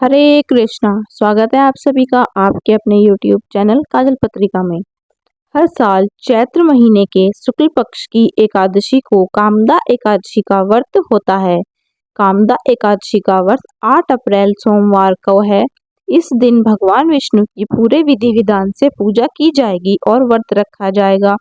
हरे कृष्णा। स्वागत है आप सभी का आपके अपने YouTube चैनल काजल पत्रिका में। हर साल चैत्र महीने के शुक्ल पक्ष की एकादशी को कामदा एकादशी का व्रत होता है। कामदा एकादशी का व्रत 8 अप्रैल सोमवार को है। इस दिन भगवान विष्णु की पूरे विधि विधान से पूजा की जाएगी और व्रत रखा जाएगा।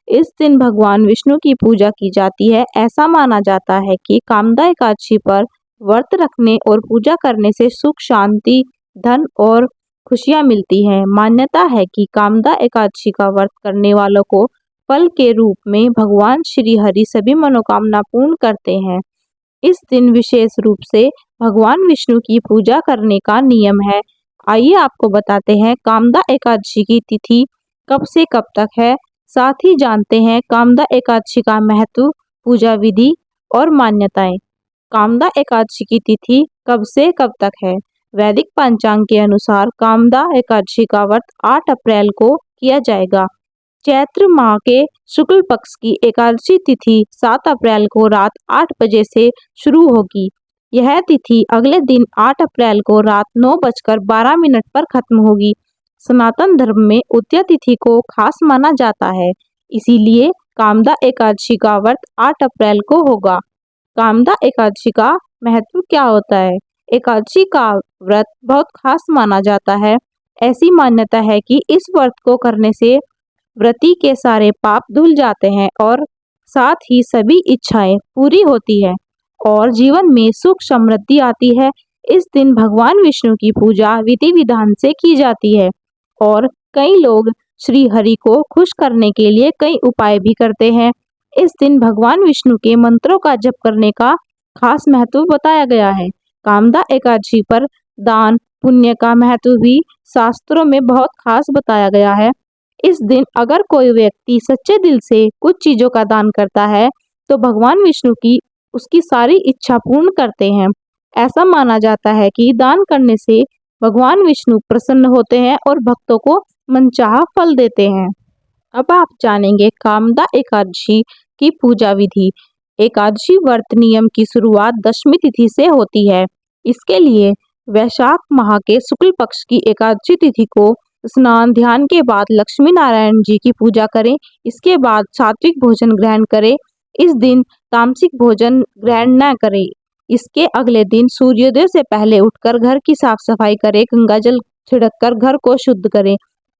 इस दिन भगवान विष्णु की पूजा की जाती है। ऐसा माना जाता है कि कामदा एकादशी पर व्रत रखने और पूजा करने से सुख, शांति, धन और खुशियां मिलती हैं। मान्यता है कि कामदा एकादशी का व्रत करने वालों को फल के रूप में भगवान श्री हरि सभी मनोकामना पूर्ण करते हैं। इस दिन विशेष रूप से भगवान विष्णु की पूजा करने का नियम है। आइए आपको बताते हैं कामदा एकादशी की तिथि कब से कब तक है। साथ ही जानते हैं कामदा एकादशी का महत्व, पूजा विधि और मान्यताएं। कामदा एकादशी की तिथि कब से कब तक है। वैदिक पंचांग के अनुसार कामदा एकादशी का व्रत 8 अप्रैल को किया जाएगा। चैत्र माह के शुक्ल पक्ष की एकादशी तिथि 7 अप्रैल को रात 8 बजे से शुरू होगी। यह तिथि अगले दिन 8 अप्रैल को रात 9:12 पर खत्म होगी। सनातन धर्म में उदया तिथि को खास माना जाता है, इसीलिए कामदा एकादशी का व्रत 8 अप्रैल को होगा। कामदा एकादशी का महत्व क्या होता है। एकादशी का व्रत बहुत खास माना जाता है। ऐसी मान्यता है कि इस व्रत को करने से व्रती के सारे पाप धुल जाते हैं और साथ ही सभी इच्छाएं पूरी होती है और जीवन में सुख समृद्धि आती है। इस दिन भगवान विष्णु की पूजा विधि विधान से की जाती है और कई लोग श्री हरि को खुश करने के लिए कई उपाय भी करते हैं। इस दिन भगवान विष्णु के मंत्रों का जप करने का खास महत्व बताया गया है। कामदा एकादशी पर दान पुण्य का महत्व भी शास्त्रों में बहुत खास बताया गया है। इस दिन अगर कोई व्यक्ति सच्चे दिल से कुछ चीजों का दान करता है तो भगवान विष्णु की उसकी सारी इच्छा पूर्ण करते हैं। ऐसा माना जाता है कि दान करने से भगवान विष्णु प्रसन्न होते हैं और भक्तों को मनचाहा फल देते हैं। अब आप जानेंगे कामदा एकादशी की पूजा विधि। एकादशी व्रत नियम की शुरुआत दशमी तिथि से होती है। इसके लिए वैशाख माह के शुक्ल पक्ष की एकादशी तिथि को स्नान ध्यान के बाद लक्ष्मी नारायण जी की पूजा करें। इसके बाद सात्विक भोजन ग्रहण करें। इस दिन तामसिक भोजन ग्रहण न करें। इसके अगले दिन सूर्योदय से पहले उठकर घर की साफ सफाई करें। गंगा जल छिड़ककर घर को शुद्ध करें।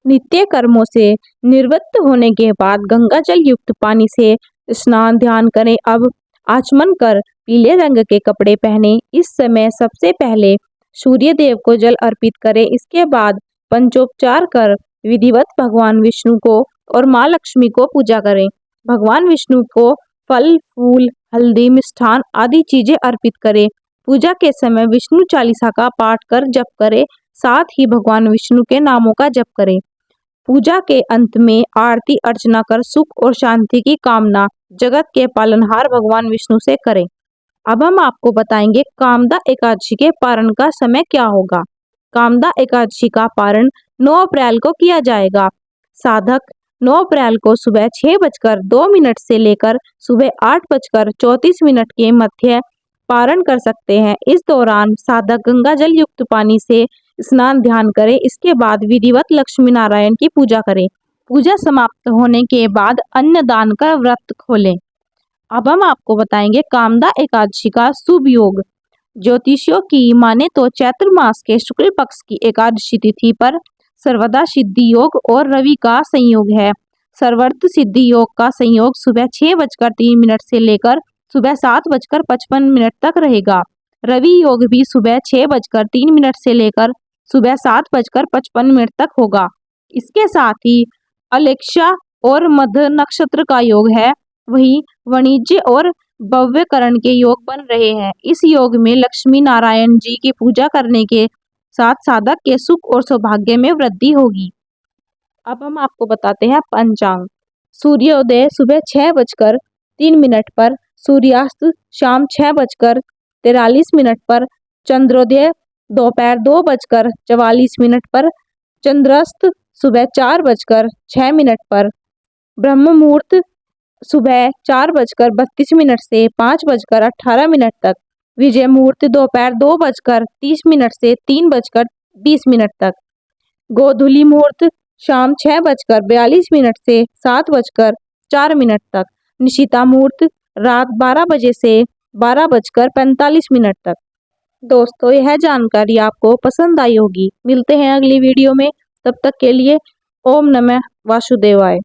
नित्य कर्मों से निवृत्त होने के बाद गंगा जल युक्त पानी से स्नान ध्यान करें। अब आचमन कर पीले रंग के कपड़े पहने। इस समय सबसे पहले सूर्य देव को जल अर्पित करें। इसके बाद पंचोपचार कर विधिवत भगवान विष्णु को और माँ लक्ष्मी को पूजा करें। भगवान विष्णु को फल फूल हल्दी मिष्ठान आदि चीजें अर्पित करें। पूजा के समय विष्णु चालीसा का पाठ कर जप करें। साथ ही भगवान विष्णु के नामों का जप करें। पूजा के अंत में आरती अर्चना कर सुख और शांति की कामना जगत के पालनहार भगवान विष्णु से करें। अब हम आपको बताएंगे कामदा एकादशी के पारण का समय क्या होगा। कामदा एकादशी का पारण 9 अप्रैल को किया जाएगा। साधक 9 अप्रैल को सुबह 6:02 से लेकर सुबह 8:34 के मध्य पारण कर सकते हैं। इस दौरान साधक गंगा जल युक्त पानी से स्नान ध्यान करें। इसके बाद विधिवत लक्ष्मी नारायण की पूजा करें। पूजा समाप्त होने के बाद अन्न दान कर व्रत खोलें। अब हम आपको बताएंगे कामदा एकादशी का शुभ योग। ज्योतिषियों की माने तो चैत्र मास के शुक्ल पक्ष की एकादशी तिथि पर सर्वदा सिद्धि योग और रवि का संयोग है। सर्वर्थ सिद्धि योग का संयोग सुबह 6:03 से लेकर सुबह 7:55 तक रहेगा। रवि योग भी सुबह 6:03 से लेकर सुबह 7:55 तक होगा। इसके साथ ही अलेक्ष्या और मध नक्षत्र का योग है। वहीं वाणिज्य और भव्यकरण के योग बन रहे हैं। इस योग में लक्ष्मी नारायण जी की पूजा करने के साथ साधक के सुख और सौभाग्य में वृद्धि होगी। अब हम आपको बताते हैं पंचांग। सूर्योदय सुबह 6:03 पर, सूर्यास्त शाम 6:43 पर, चंद्रोदय दोपहर 2:44 पर, चंद्रास्त सुबह 4:06 पर, ब्रह्म मुहूर्त सुबह 4:32 से 5:18 तक, विजय मुहूर्त दोपहर 2:30 से 3:20 तक। गोधूली मुहूर्त शाम 6:42 से 7:04 तक। निशिता मुहूर्त रात 12 बजे से 12:45 तक। दोस्तों, यह जानकारी आपको पसंद आई होगी। मिलते हैं अगली वीडियो में, तब तक के लिए ओम नमः वासुदेवाय।